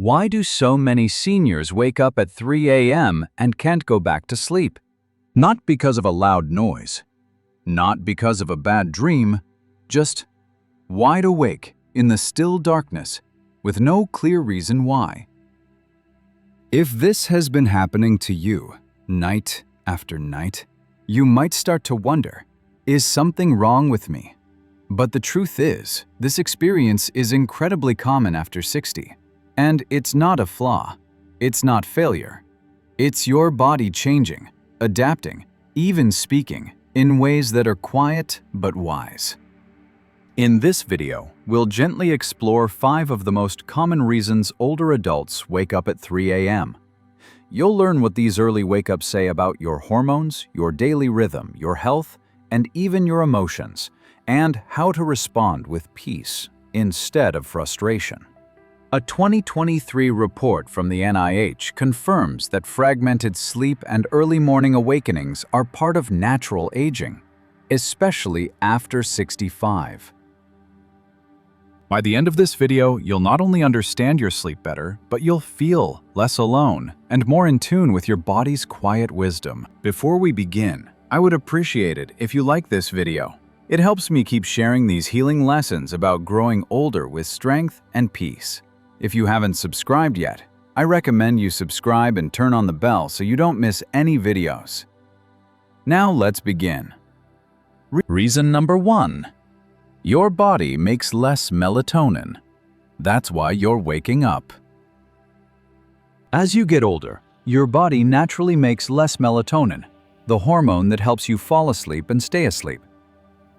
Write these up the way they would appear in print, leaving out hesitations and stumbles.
Why do so many seniors wake up at 3 a.m. and can't go back to sleep? Not because of a loud noise, not because of a bad dream, just wide awake in the still darkness with no clear reason why. If this has been happening to you night after night, you might start to wonder, is something wrong with me? But the truth is, this experience is incredibly common after 60. And it's not a flaw. It's not failure. It's your body changing, adapting, even speaking in ways that are quiet but wise. In this video, we'll gently explore 5 of the most common reasons older adults wake up at 3 a.m. You'll learn what these early wake-ups say about your hormones, your daily rhythm, your health, and even your emotions, and how to respond with peace instead of frustration. A 2023 report from the NIH confirms that fragmented sleep and early morning awakenings are part of natural aging, especially after 65. By the end of this video, you'll not only understand your sleep better, but you'll feel less alone and more in tune with your body's quiet wisdom. Before we begin, I would appreciate it if you like this video. It helps me keep sharing these healing lessons about growing older with strength and peace. If you haven't subscribed yet, I recommend you subscribe and turn on the bell so you don't miss any videos. Now let's begin. Reason number 1. Your body makes less melatonin. That's why you're waking up. As you get older, your body naturally makes less melatonin, the hormone that helps you fall asleep and stay asleep.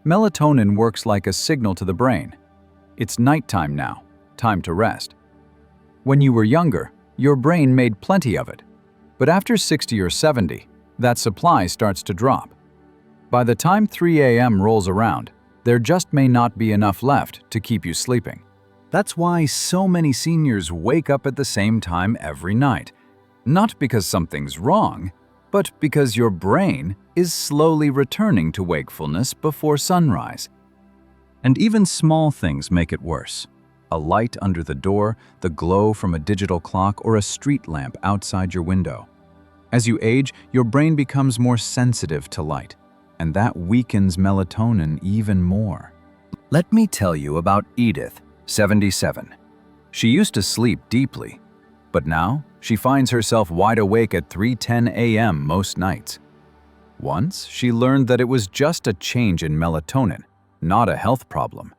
Melatonin works like a signal to the brain. It's nighttime now, time to rest. When you were younger, your brain made plenty of it. But after 60 or 70, that supply starts to drop. By the time 3 a.m. rolls around, there just may not be enough left to keep you sleeping. That's why so many seniors wake up at the same time every night. Not because something's wrong, but because your brain is slowly returning to wakefulness before sunrise. And even small things make it worse. A light under the door, the glow from a digital clock, or a street lamp outside your window. As you age, your brain becomes more sensitive to light, and that weakens melatonin even more. Let me tell you about Edith, 77. She used to sleep deeply, but now she finds herself wide awake at 3:10 a.m. most nights. Once, she learned that it was just a change in melatonin, not a health problem.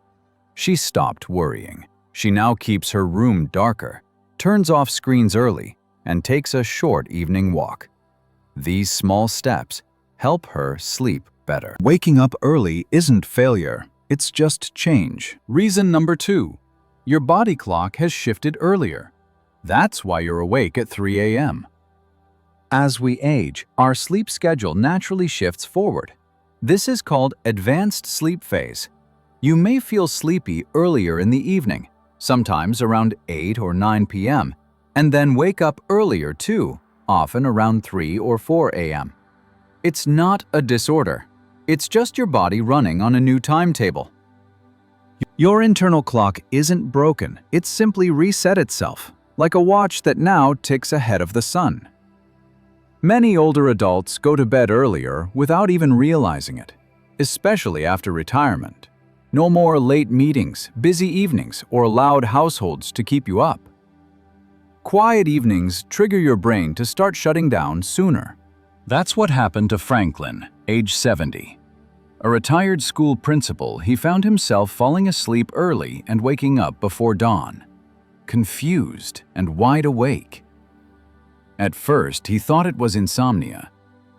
She stopped worrying. She now keeps her room darker, turns off screens early, and takes a short evening walk. These small steps help her sleep better. Waking up early isn't failure, it's just change. Reason number 2. Your body clock has shifted earlier. That's why you're awake at 3 a.m. As we age, our sleep schedule naturally shifts forward. This is called advanced sleep phase. You may feel sleepy earlier in the evening, sometimes around 8 or 9 p.m., and then wake up earlier too, often around 3 or 4 a.m. It's not a disorder. It's just your body running on a new timetable. Your internal clock isn't broken. It's simply reset itself, like a watch that now ticks ahead of the sun. Many older adults go to bed earlier without even realizing it, especially after retirement. No more late meetings, busy evenings, or loud households to keep you up. Quiet evenings trigger your brain to start shutting down sooner. That's what happened to Franklin, age 70. A retired school principal, he found himself falling asleep early and waking up before dawn, confused and wide awake. At first, he thought it was insomnia,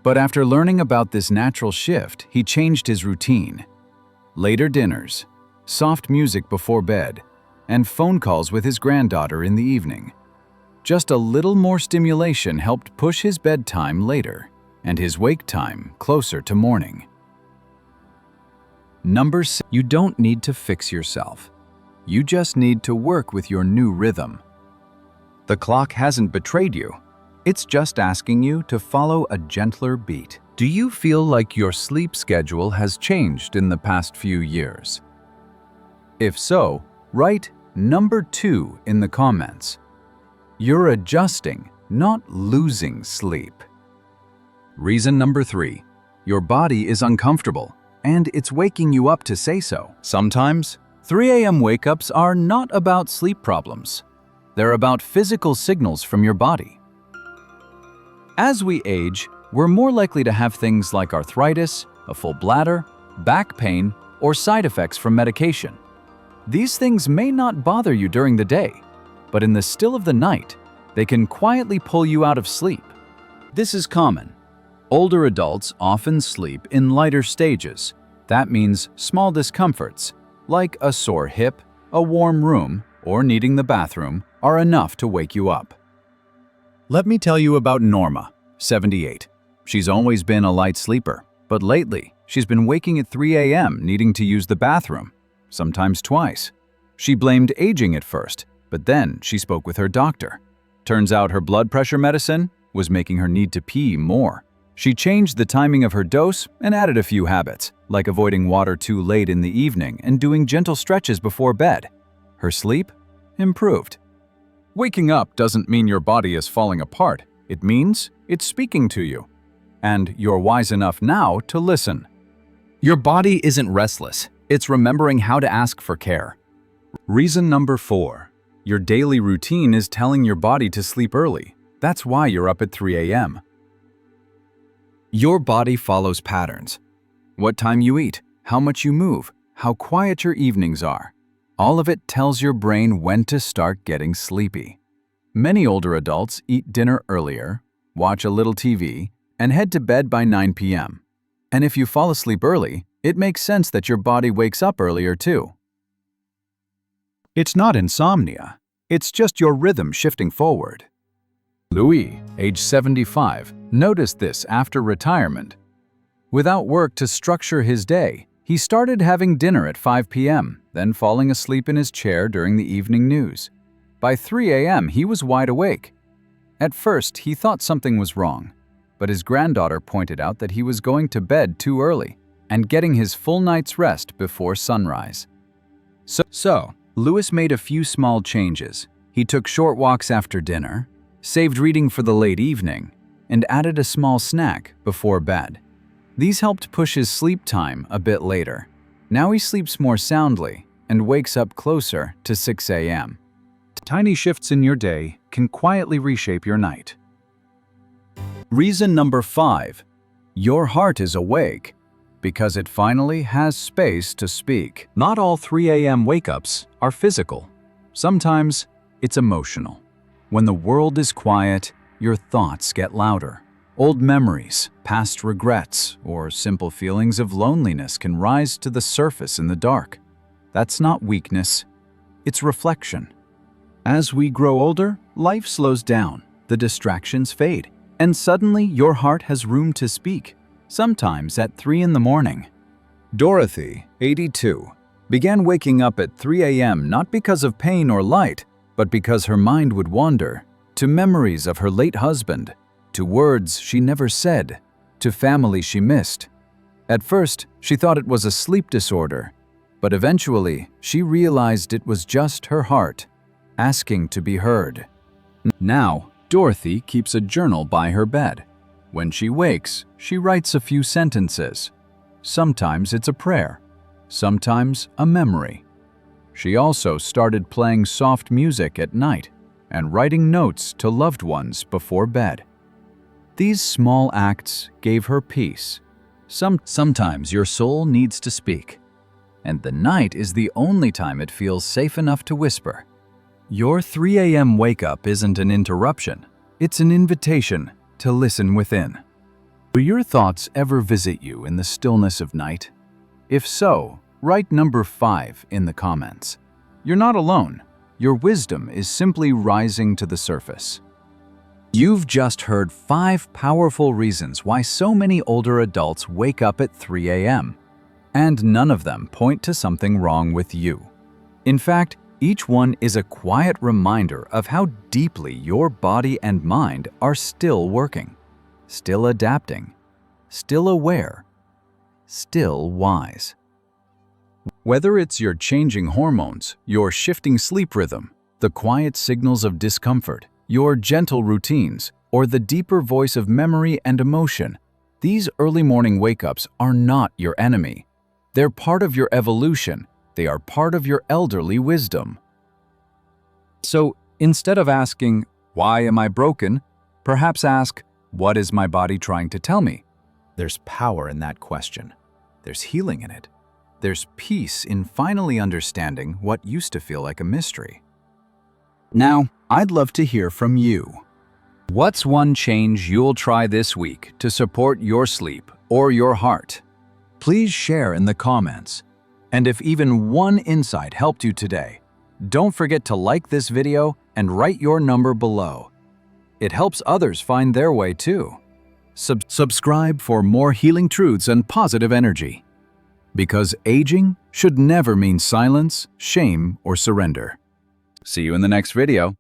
but after learning about this natural shift, he changed his routine. Later dinners, soft music before bed, and phone calls with his granddaughter in the evening. Just a little more stimulation helped push his bedtime later and his wake time closer to morning. Number 6. You don't need to fix yourself. You just need to work with your new rhythm. The clock hasn't betrayed you. It's just asking you to follow a gentler beat. Do you feel like your sleep schedule has changed in the past few years? If so, write number 2 in the comments. You're adjusting, not losing sleep. Reason number 3. Your body is uncomfortable, and it's waking you up to say so. Sometimes, 3 a.m. wake-ups are not about sleep problems. They're about physical signals from your body. As we age, we're more likely to have things like arthritis, a full bladder, back pain, or side effects from medication. These things may not bother you during the day, but in the still of the night, they can quietly pull you out of sleep. This is common. Older adults often sleep in lighter stages. That means small discomforts, like a sore hip, a warm room, or needing the bathroom, are enough to wake you up. Let me tell you about Norma, 78. She's always been a light sleeper, but lately, she's been waking at 3 a.m. needing to use the bathroom, sometimes twice. She blamed aging at first, but then she spoke with her doctor. Turns out her blood pressure medicine was making her need to pee more. She changed the timing of her dose and added a few habits, like avoiding water too late in the evening and doing gentle stretches before bed. Her sleep improved. Waking up doesn't mean your body is falling apart. It means it's speaking to you. And you're wise enough now to listen. Your body isn't restless. It's remembering how to ask for care. Reason number 4. Your daily routine is telling your body to sleep early. That's why you're up at 3 a.m. Your body follows patterns. What time you eat, how much you move, how quiet your evenings are. All of it tells your brain when to start getting sleepy. Many older adults eat dinner earlier, watch a little TV, and head to bed by 9 p.m. And if you fall asleep early, it makes sense that your body wakes up earlier too. It's not insomnia. It's just your rhythm shifting forward. Louis, age 75, noticed this after retirement. Without work to structure his day, he started having dinner at 5 p.m., then falling asleep in his chair during the evening news. By 3 a.m., he was wide awake. At first, he thought something was wrong, but his granddaughter pointed out that he was going to bed too early and getting his full night's rest before sunrise. So, Louis made a few small changes. He took short walks after dinner, saved reading for the late evening, and added a small snack before bed. These helped push his sleep time a bit later. Now he sleeps more soundly and wakes up closer to 6 a.m. Tiny shifts in your day can quietly reshape your night. Reason number 5. Your heart is awake because it finally has space to speak. Not all 3 a.m. wake-ups are physical. Sometimes it's emotional. When the world is quiet, your thoughts get louder. Old memories, past regrets, or simple feelings of loneliness can rise to the surface in the dark. That's not weakness, it's reflection. As we grow older, life slows down, the distractions fade, and suddenly your heart has room to speak, sometimes at 3 in the morning. Dorothy, 82, began waking up at 3 a.m. not because of pain or light, but because her mind would wander to memories of her late husband, to words she never said, to family she missed. At first, she thought it was a sleep disorder, but eventually she realized it was just her heart, asking to be heard. Now, Dorothy keeps a journal by her bed. When she wakes, she writes a few sentences. Sometimes it's a prayer, sometimes a memory. She also started playing soft music at night and writing notes to loved ones before bed. These small acts gave her peace. Sometimes your soul needs to speak, and the night is the only time it feels safe enough to whisper. Your 3 a.m. wake-up isn't an interruption, it's an invitation to listen within. Do your thoughts ever visit you in the stillness of night? If so, write number 5 in the comments. You're not alone. Your wisdom is simply rising to the surface. You've just heard 5 powerful reasons why so many older adults wake up at 3 a.m. And none of them point to something wrong with you. In fact, each one is a quiet reminder of how deeply your body and mind are still working, still adapting, still aware, still wise. Whether it's your changing hormones, your shifting sleep rhythm, the quiet signals of discomfort, your gentle routines, or the deeper voice of memory and emotion, these early morning wake-ups are not your enemy. They're part of your evolution. They are part of your elderly wisdom. So instead of asking, "Why am I broken?" perhaps ask, "What is my body trying to tell me?" There's power in that question. There's healing in it. There's peace in finally understanding what used to feel like a mystery. Now, I'd love to hear from you. What's one change you'll try this week to support your sleep or your heart? Please share in the comments. And if even one insight helped you today, don't forget to like this video and write your number below. It helps others find their way too. Subscribe for more healing truths and positive energy. Because aging should never mean silence, shame, or surrender. See you in the next video.